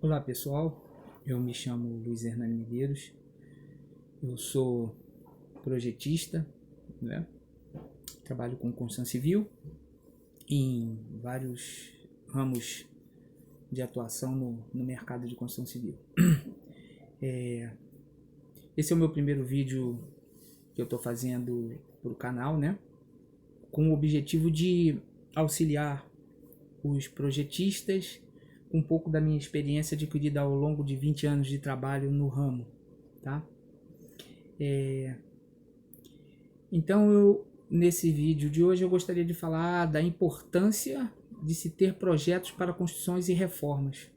Olá pessoal, eu me chamo Luiz Hernani Medeiros, eu sou projetista, né? Trabalho com construção civil em vários ramos de atuação no mercado de construção civil. Esse é o meu primeiro vídeo que eu estou fazendo para o canal, né? Com o objetivo de auxiliar os projetistas com um pouco da minha experiência adquirida ao longo de 20 anos de trabalho no ramo, tá? Então, nesse vídeo de hoje eu gostaria de falar da importância de se ter projetos para construções e reformas.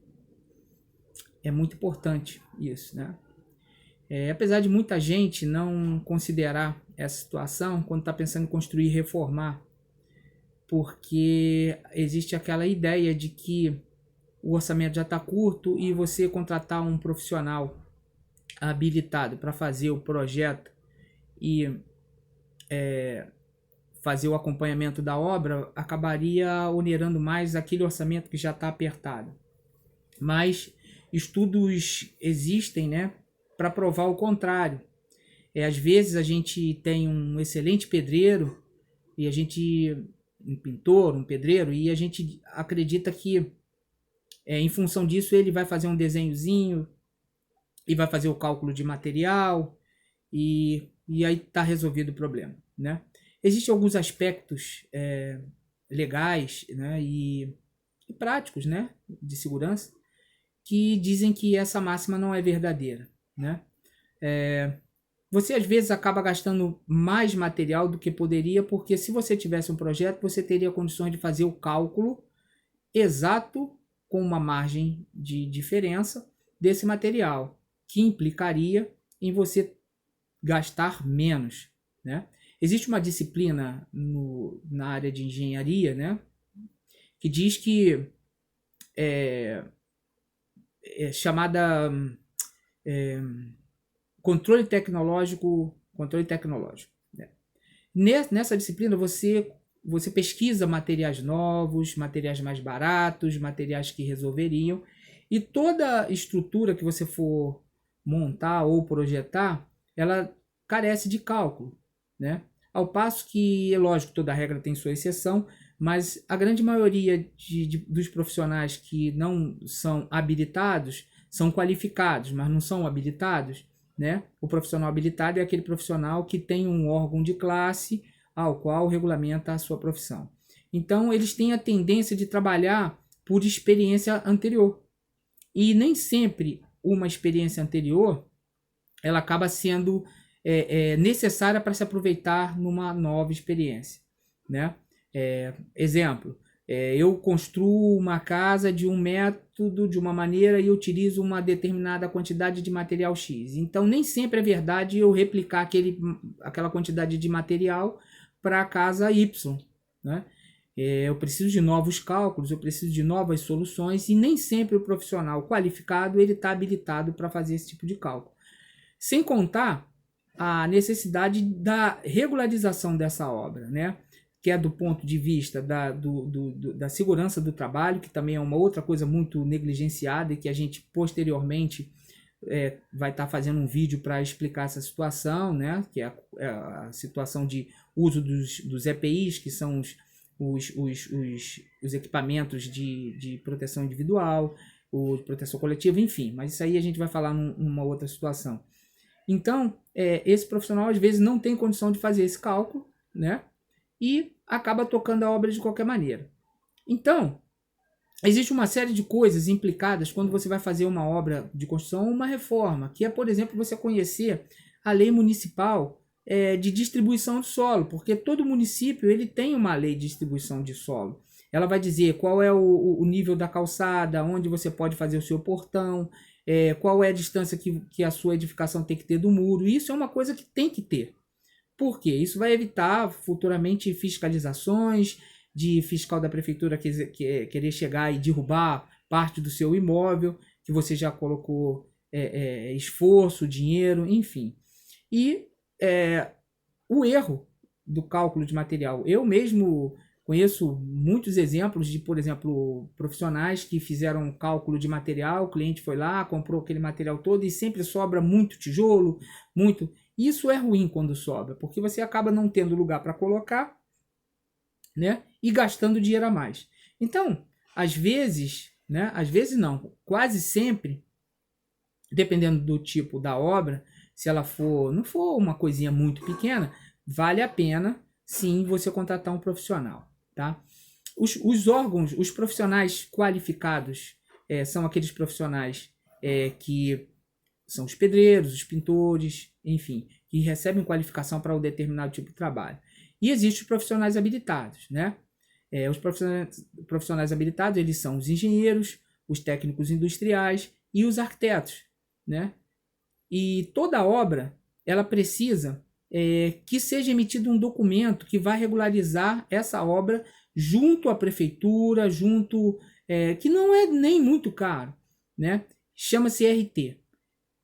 É muito importante isso, né? Apesar de muita gente não considerar essa situação quando está pensando em construir e reformar, porque existe aquela ideia de que o orçamento já está curto e você contratar um profissional habilitado para fazer o projeto e fazer o acompanhamento da obra acabaria onerando mais aquele orçamento que já está apertado. Mas estudos existem, né, para provar o contrário. Às vezes a gente tem um excelente pedreiro e a gente um pintor, um pedreiro, e a gente acredita que em função disso ele vai fazer um desenhozinho e vai fazer o cálculo de material e aí está resolvido o problema, né? Existem alguns aspectos legais, né, e práticos, né, de segurança que dizem que essa máxima não é verdadeira, né? Você às vezes acaba gastando mais material do que poderia, porque se você tivesse um projeto, você teria condições de fazer o cálculo exato com uma margem de diferença desse material, que implicaria em você gastar menos, né? Existe uma disciplina na área de engenharia, né, que diz que é chamada controle tecnológico, né? Nessa disciplina você pesquisa materiais novos, materiais mais baratos, materiais que resolveriam, e toda estrutura que você for montar ou projetar, ela carece de cálculo, né? Ao passo que, é lógico, toda regra tem sua exceção, mas a grande maioria dos profissionais que não são habilitados são qualificados, mas não são habilitados, né? O profissional habilitado é aquele profissional que tem um órgão de classe ao qual regulamenta a sua profissão. Então, eles têm a tendência de trabalhar por experiência anterior. E nem sempre uma experiência anterior ela acaba sendo necessária para se aproveitar numa nova experiência, né? Exemplo, eu construo uma casa de um método, de uma maneira, e utilizo uma determinada quantidade de material X. Então, nem sempre é verdade eu replicar aquela quantidade de material para a casa Y, né? Eu preciso de novos cálculos, eu preciso de novas soluções, e nem sempre o profissional qualificado ele está habilitado para fazer esse tipo de cálculo. Sem contar a necessidade da regularização dessa obra, né? Que é do ponto de vista da segurança do trabalho, que também é uma outra coisa muito negligenciada e que a gente posteriormente vai estar fazendo um vídeo para explicar essa situação, né? Que é a situação de uso dos EPIs, que são os equipamentos de proteção individual, de proteção coletiva, enfim. Mas isso aí a gente vai falar numa outra situação. Então, esse profissional às vezes não tem condição de fazer esse cálculo, né? E acaba tocando a obra de qualquer maneira. Então, existe uma série de coisas implicadas quando você vai fazer uma obra de construção ou uma reforma, que é, por exemplo, você conhecer a lei municipal de distribuição de solo, porque todo município ele tem uma lei de distribuição de solo. Ela vai dizer qual é o nível da calçada, onde você pode fazer o seu portão, qual é a distância que a sua edificação tem que ter do muro. Isso é uma coisa que tem que ter. Por quê? Isso vai evitar futuramente fiscalizações de fiscal da prefeitura querer chegar e derrubar parte do seu imóvel, que você já colocou esforço, dinheiro, enfim. E o erro do cálculo de material. Eu mesmo, Conheço muitos exemplos de, por exemplo, profissionais que fizeram um cálculo de material, o cliente foi lá, comprou aquele material todo e sempre sobra muito tijolo, muito. Isso é ruim quando sobra, porque você acaba não tendo lugar para colocar, né? E gastando dinheiro a mais. Então, às vezes, né? Às vezes não, quase sempre, dependendo do tipo da obra, se ela não for uma coisinha muito pequena, vale a pena sim você contratar um profissional, tá? Os órgãos, os profissionais qualificados são aqueles profissionais que são os pedreiros, os pintores, enfim, que recebem qualificação para um determinado tipo de trabalho. E existem os profissionais habilitados, né? Os profissionais habilitados, eles são os engenheiros, os técnicos industriais e os arquitetos, né? E toda obra, ela precisa que seja emitido um documento que vai regularizar essa obra junto à prefeitura, que não é nem muito caro, né? Chama-se RT,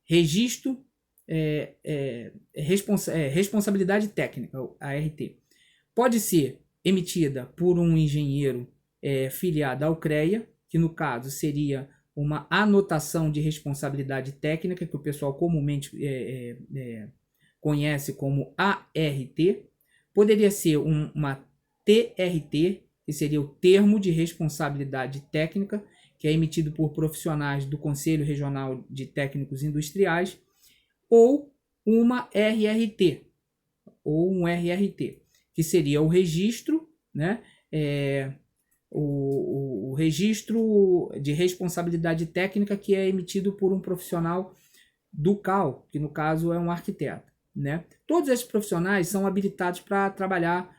Registro Responsabilidade Técnica, a RT. Pode ser emitida por um engenheiro filiado ao CREA, que no caso seria uma anotação de responsabilidade técnica, que o pessoal comumente conhece como ART. Poderia ser uma TRT, que seria o Termo de Responsabilidade Técnica, que é emitido por profissionais do Conselho Regional de Técnicos Industriais, ou uma RRT, ou um RRT, que seria o registro, né? O registro de responsabilidade técnica, que é emitido por um profissional do CAL, que no caso é um arquiteto, né? Todos esses profissionais são habilitados para trabalhar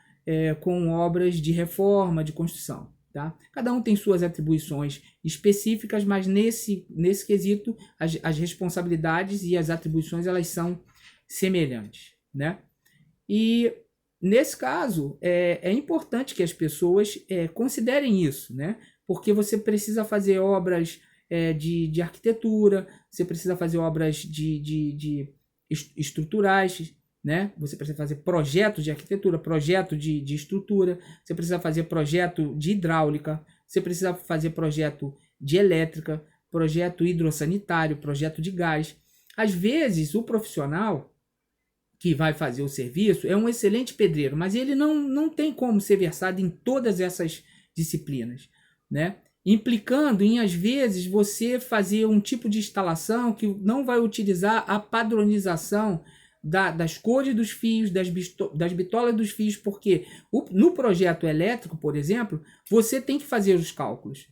com obras de reforma, de construção, tá? Cada um tem suas atribuições específicas, mas nesse quesito as responsabilidades e as atribuições elas são semelhantes, né? E nesse caso é importante que as pessoas considerem isso, né? Porque você precisa fazer obras de arquitetura, você precisa fazer obras de estruturais, né? Você precisa fazer projetos de arquitetura, projeto de estrutura, você precisa fazer projeto de hidráulica, você precisa fazer projeto de elétrica, projeto hidrossanitário, projeto de gás. Às vezes, o profissional que vai fazer o serviço é um excelente pedreiro, mas ele não tem como ser versado em todas essas disciplinas, né? Implicando em, às vezes, você fazer um tipo de instalação que não vai utilizar a padronização das cores dos fios, das bitolas dos fios, porque no projeto elétrico, por exemplo, você tem que fazer os cálculos.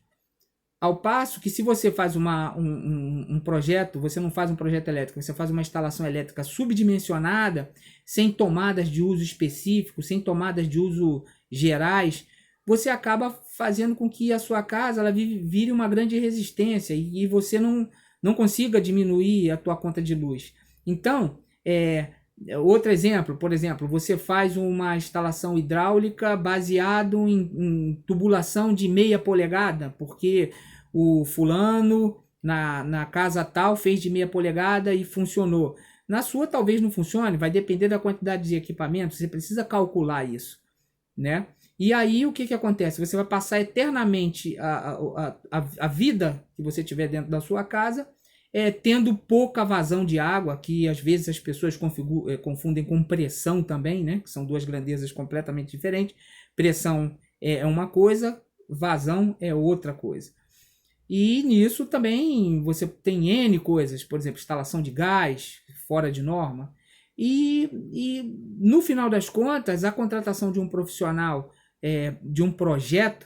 Ao passo que se você faz um projeto, você não faz um projeto elétrico, você faz uma instalação elétrica subdimensionada, sem tomadas de uso específico, sem tomadas de uso gerais, você acaba fazendo com que a sua casa ela vire uma grande resistência e você não consiga diminuir a tua conta de luz. Então, outro exemplo, por exemplo, você faz uma instalação hidráulica baseado em tubulação de meia polegada, porque o fulano na casa tal fez de meia polegada e funcionou. Na sua talvez não funcione, vai depender da quantidade de equipamento, você precisa calcular isso, né? E aí o que acontece? Você vai passar eternamente a vida que você tiver dentro da sua casa tendo pouca vazão de água, que às vezes as pessoas confundem com pressão também, né? Que são duas grandezas completamente diferentes. Pressão é uma coisa, vazão é outra coisa. E nisso também você tem N coisas, por exemplo, instalação de gás fora de norma. E no final das contas, a contratação de um profissional de um projeto,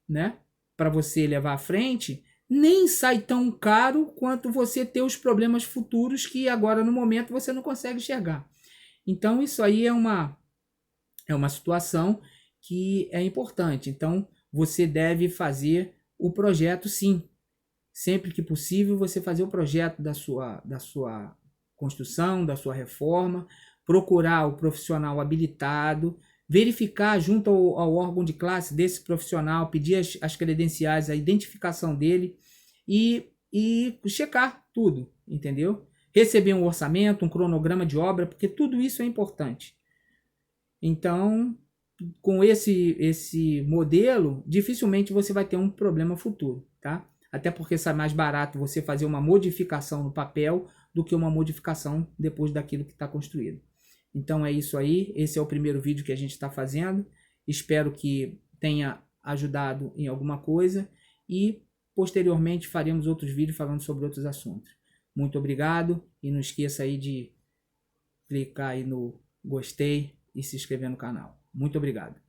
né, para você levar à frente, nem sai tão caro quanto você ter os problemas futuros que agora no momento você não consegue enxergar. Então isso aí é uma situação que é importante. Então você deve fazer o projeto sim. Sempre que possível você fazer o projeto da sua construção, da sua reforma, procurar o profissional habilitado, verificar junto ao órgão de classe desse profissional, pedir as credenciais, a identificação dele e checar tudo, entendeu? Receber um orçamento, um cronograma de obra, porque tudo isso é importante. Então, com esse modelo, dificilmente você vai ter um problema futuro, tá? Até porque sai mais barato você fazer uma modificação no papel do que uma modificação depois daquilo que está construído. Então é isso aí, esse é o primeiro vídeo que a gente está fazendo. Espero que tenha ajudado em alguma coisa e posteriormente faremos outros vídeos falando sobre outros assuntos. Muito obrigado e não esqueça aí de clicar aí no gostei e se inscrever no canal. Muito obrigado.